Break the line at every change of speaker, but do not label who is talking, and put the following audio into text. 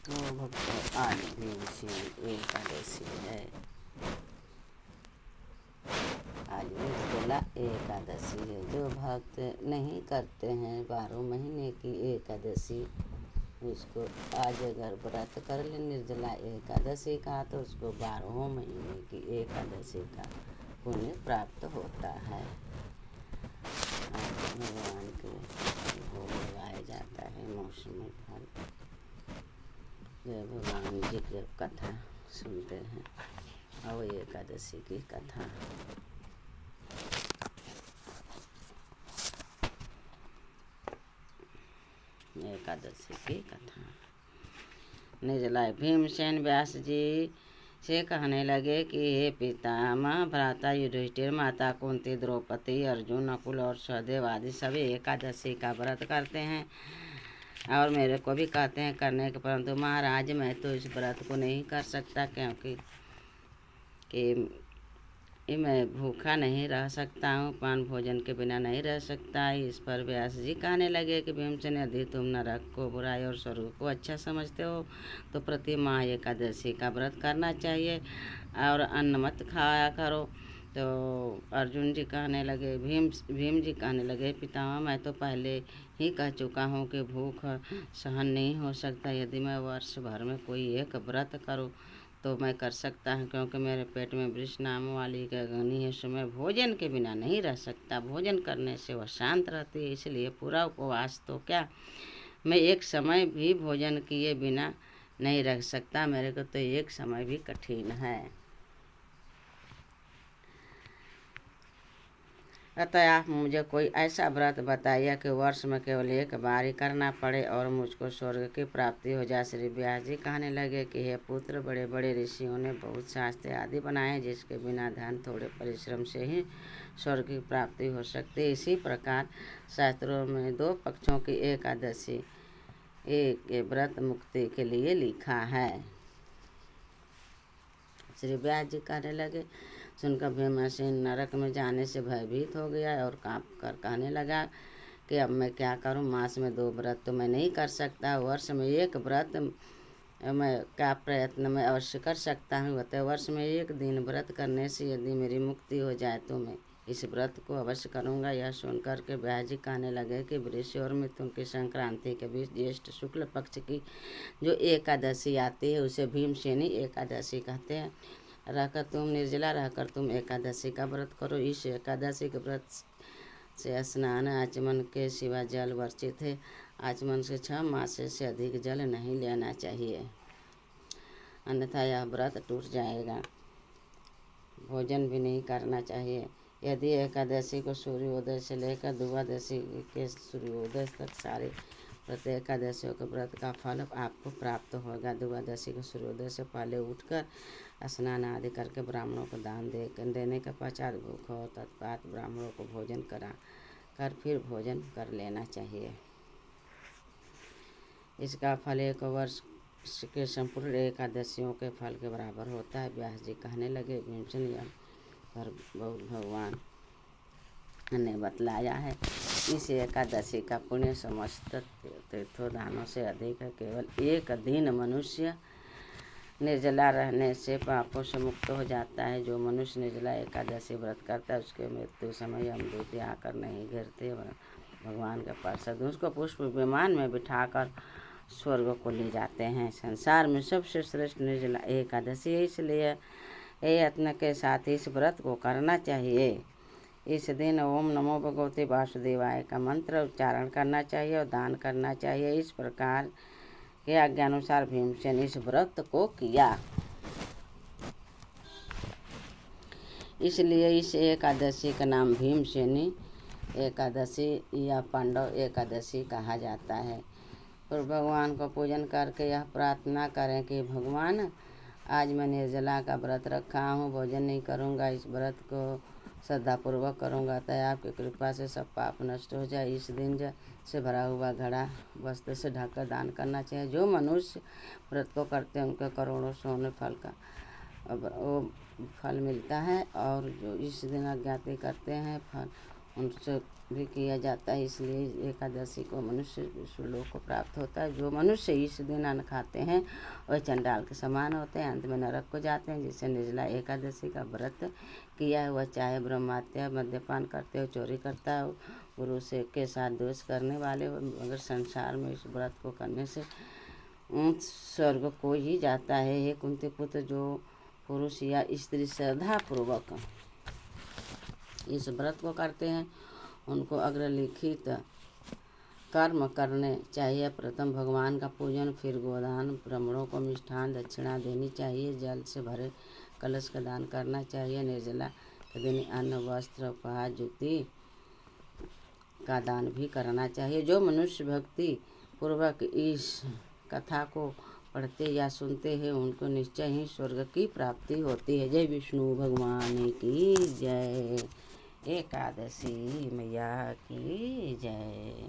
वो भक्त आज भीमसेन एकादशी है। आज निर्जला एकादशी है। जो भक्त नहीं करते हैं 12 महीने की एकादशी, उसको आज अगर व्रत कर ले निर्जला एकादशी का तो उसको 12 महीने की एकादशी का पुण्य प्राप्त होता है। आज भगवान के भोग लगाया जाता है मौसमी फल। जय भगवान जी की कथा सुनते हैं और एकादशी की कथा। एकादशी की कथा। निर्जला भीमसेन व्यास जी से कहने लगे कि हे पितामह, भ्राता युधिष्ठिर, माता कुंती, द्रौपदी, अर्जुन, नकुल और सहदेव आदि सभी एकादशी का व्रत करते हैं और मेरे को भी कहते हैं करने के, परंतु महाराज मैं तो इस व्रत को नहीं कर सकता, क्योंकि मैं भूखा नहीं रह सकता हूँ, पान भोजन के बिना नहीं रह सकता। इस पर व्यास जी कहने लगे कि भीमसेन, यदि तुम नरक को, बुराई और स्वर्ग को अच्छा समझते हो तो प्रति माह एकादशी का व्रत करना चाहिए और अन्न मत खाया करो। तो अर्जुन जी कहने लगे, भीम जी कहने लगे, पितामह मैं तो पहले ही कह चुका हूँ कि भूख सहन नहीं हो सकता। यदि मैं वर्ष भर में कोई एक व्रत करूँ तो मैं कर सकता हूँ, क्योंकि मेरे पेट में वृष नाम वाली एक अग्नि है, सो मैं भोजन के बिना नहीं रह सकता। भोजन करने से वह शांत रहती है, इसलिए पूरा उपवास तो क्या, मैं एक समय भी भोजन किए बिना नहीं रह सकता। मेरे को तो एक समय भी कठिन है। अतः आप मुझे कोई ऐसा व्रत बताइए कि वर्ष में केवल एक बार ही करना पड़े और मुझको स्वर्ग की प्राप्ति हो जाए। श्री व्यास जी कहने लगे कि हे पुत्र, बड़े बड़े ऋषियों ने बहुत शास्त्र आदि बनाए हैं, जिसके बिना धन थोड़े परिश्रम से ही स्वर्ग की प्राप्ति हो सकती है। इसी प्रकार शास्त्रों में 2 पक्षों की एकादशी एक व्रत मुक्ति के लिए लिखा है। श्री व्यास जी कहने लगे। सुनकर भीमसेन नरक में जाने से भयभीत हो गया और काँप कर कहने लगा कि अब मैं क्या करूं। मास में 2 व्रत तो मैं नहीं कर सकता, वर्ष में एक व्रत मैं क्या प्रयत्न में अवश्य कर सकता हूँ। अतः वर्ष में एक दिन व्रत करने से यदि मेरी मुक्ति हो जाए तो मैं इस व्रत को अवश्य करूँगा। यह सुनकर के व्यास जी कहने लगे कि वृष और मिथुन की संक्रांति के बीच ज्येष्ठ शुक्ल पक्ष की जो एकादशी आती है उसे भीमसेनी एकादशी कहते हैं। निर्जला रहकर तुम एकादशी का व्रत करो। इस एकादशी के व्रत से स्नान आचमन के सिवा जल वर्जित है। आचमन से 6 मास से अधिक जल नहीं लेना चाहिए, अन्यथा यह व्रत टूट जाएगा। भोजन भी नहीं करना चाहिए। यदि एकादशी को सूर्योदय से लेकर द्वादशी के सूर्योदय तक सारे व्रत एकादशियों के व्रत का फल आपको प्राप्त होगा। द्वादशी को सूर्योदय से पहले उठकर स्नान आदि करके ब्राह्मणों को दान देने के पश्चात भूख और तत्पात ब्राह्मणों को भोजन करा कर फिर भोजन कर लेना चाहिए। इसका फल 1 वर्ष के संपूर्ण एकादशियों के फल के बराबर होता है। व्यास जी कहने लगे, भीमसेन, यह पर भगवान ने बतलाया है। इस एकादशी का पुण्य समस्त तीर्थोदानों से अधिक है। केवल एक दिन मनुष्य निर्जला रहने से पापों से मुक्त हो जाता है। जो मनुष्य निर्जला एकादशी व्रत करता है उसके मृत्यु समय यमदूत आकर नहीं गिरते। भगवान के पार्षद उसको पुष्प विमान में बिठाकर स्वर्ग को ले जाते हैं। संसार में सबसे श्रेष्ठ निर्जला एकादशी है, इसलिए यत्न के साथ इस व्रत को करना चाहिए। इस दिन ओम नमो भगवते वासुदेवाय का मंत्र उच्चारण करना चाहिए और दान करना चाहिए। इस प्रकार के आज्ञानुसार भीमसेन इस व्रत को किया। इसलिए इस एकादशी का नाम भीमसेनी एकादशी या पांडव एकादशी कहा जाता है। और भगवान को पूजन करके यह प्रार्थना करें कि भगवान, आज मैं निर्जला का व्रत रखा हूँ, भोजन नहीं करूँगा, इस व्रत को श्रद्धापूर्वक करूँगा, तो आपकी कृपा से सब पाप नष्ट हो जाए। इस दिन से भरा हुआ घड़ा वस्त्र से ढककर दान करना चाहिए। जो मनुष्य व्रत को करते हैं उनके करोड़ों सोने फल का वो फल मिलता है, और जो इस दिन अज्ञाति करते हैं फल उनसे भी किया जाता है, इसलिए एकादशी को मनुष्य विष्णुलोक को प्राप्त होता है। जो मनुष्य इस दिन अन्न खाते हैं वह चंडाल के समान होते हैं, अंत में नरक को जाते हैं। जिसने निर्जला एकादशी का व्रत किया है वह चाहे ब्रह्महत्या, मद्यपान करते हो, चोरी करता हो, गुरु से के साथ द्वेष करने वाले हो, मगर संसार में इस व्रत को करने से स्वर्ग को ही जाता है। हे कुंती पुत्र, जो पुरुष या स्त्री श्रद्धापूर्वक इस व्रत को करते हैं उनको अग्रलिखित कर्म करने चाहिए। प्रथम भगवान का पूजन, फिर गोदान, ब्राह्मणों को मिष्ठान दक्षिणा देनी चाहिए, जल से भरे कलश का दान करना चाहिए, निर्जला के दिन अन्न, वस्त्र, उपहार, जूती का दान भी करना चाहिए। जो मनुष्य भक्ति पूर्वक इस कथा को पढ़ते या सुनते हैं उनको निश्चय ही स्वर्ग की प्राप्ति होती है। जय विष्णु भगवान की जय। एकादशी मैया की जय।